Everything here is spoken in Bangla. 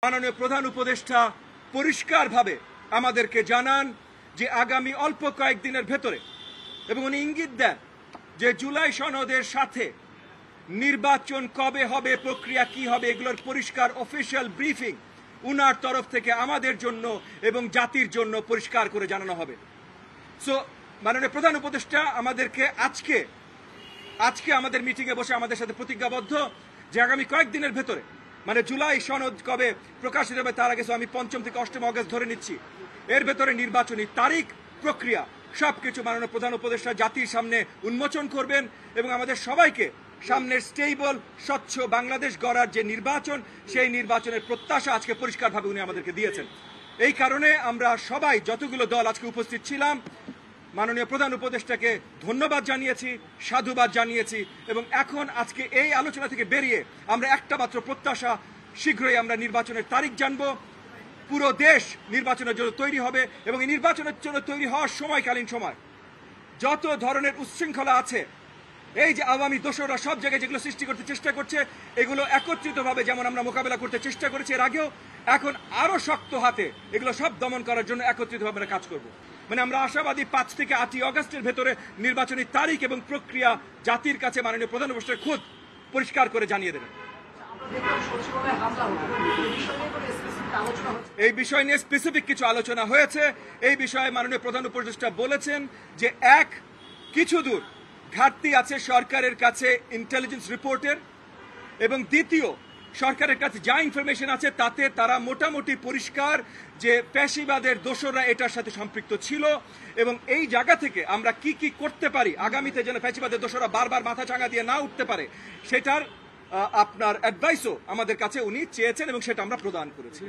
মাননীয় প্রধান উপদেষ্টা পরিষ্কারভাবে আমাদেরকে জানান যে আগামী অল্প কয়েকদিনের ভেতরে, এবং উনি ইঙ্গিত দেন যে জুলাই সনদের সাথে নির্বাচন কবে হবে, প্রক্রিয়া কি হবে, এগুলোর পরিষ্কার অফিসিয়াল ব্রিফিং উনার তরফ থেকে আমাদের জন্য এবং জাতির জন্য পরিষ্কার করে জানানো হবে। সো মাননীয় প্রধান উপদেষ্টা আমাদেরকে আজকে আমাদের মিটিংয়ে বসে আমাদের সাথে প্রতিজ্ঞাবদ্ধ যে আগামী কয়েকদিনের ভেতরে, মানে জুলাই সনদ কবে প্রকাশিত হবে তার আগে, আমি 5 থেকে 8 অগস্ট ধরে নিচ্ছি, এর ভেতরে নির্বাচনী তারিখ, প্রক্রিয়া সবকিছু মাননীয় প্রধান উপদেষ্টা জাতির সামনে উন্মোচন করবেন এবং আমাদের সবাইকে সামনের স্টেবল স্বচ্ছ বাংলাদেশ গড়ার যে নির্বাচন, সেই নির্বাচনের প্রত্যাশা আজকে পরিষ্কারভাবে উনি আমাদেরকে দিয়েছেন। এই কারণে আমরা সবাই যতগুলো দল আজকে উপস্থিত ছিলাম মাননীয় প্রধান উপদেষ্টাকে ধন্যবাদ জানিয়েছি, সাধুবাদ জানিয়েছি, এবং এখন আজকে এই আলোচনা থেকে বেরিয়ে আমরা একটা মাত্র প্রত্যাশা, শীঘ্রই আমরা নির্বাচনের তারিখ জানব, পুরো দেশ নির্বাচনের জন্য তৈরি হবে এবং এই নির্বাচনের জন্য তৈরি হওয়ার সময়কালীন সময় যত ধরনের উচ্ছৃঙ্খলা আছে, এই যে আওয়ামী দোসররা সব জায়গায় যেগুলো সৃষ্টি করতে চেষ্টা করছে, এগুলো একত্রিতভাবে যেমন আমরা মোকাবেলা করতে চেষ্টা করেছি এর আগেও, এখন আরো শক্ত হাতে এগুলো সব দমন করার জন্য একত্রিতভাবে আমরা কাজ করব। মানে আমরা আশাবাদী 5 থেকে 8 অগস্টের ভেতরে নির্বাচনী তারিখ এবং প্রক্রিয়া জাতির কাছে মাননীয় প্রধান উপদেষ্টা খুদ পরিষ্কার করে জানিয়ে দেবেন। এই বিষয় নিয়ে স্পেসিফিক কিছু আলোচনা হয়েছে। এই বিষয়ে মাননীয় প্রধান উপদেষ্টা বলেছেন যে কিছু দূর ঘাটতি আছে সরকারের কাছে ইন্টেলিজেন্স রিপোর্টের, এবং দ্বিতীয় সরকারের কাছে যা ইনফরমেশন আছে তাতে তারা মোটামুটি পরিষ্কার যে ফ্যাসিবাদের দোসররা এটার সাথে সম্পৃক্ত ছিল, এবং এই জায়গা থেকে আমরা কি কি করতে পারি আগামীতে যেন ফ্যাসিবাদের দোসররা বারবার মাথা চাঙা দিয়ে না উঠতে পারে, সেটার আপনার অ্যাডভাইসও আমাদের কাছে উনি চেয়েছেন এবং সেটা আমরা প্রদান করেছি।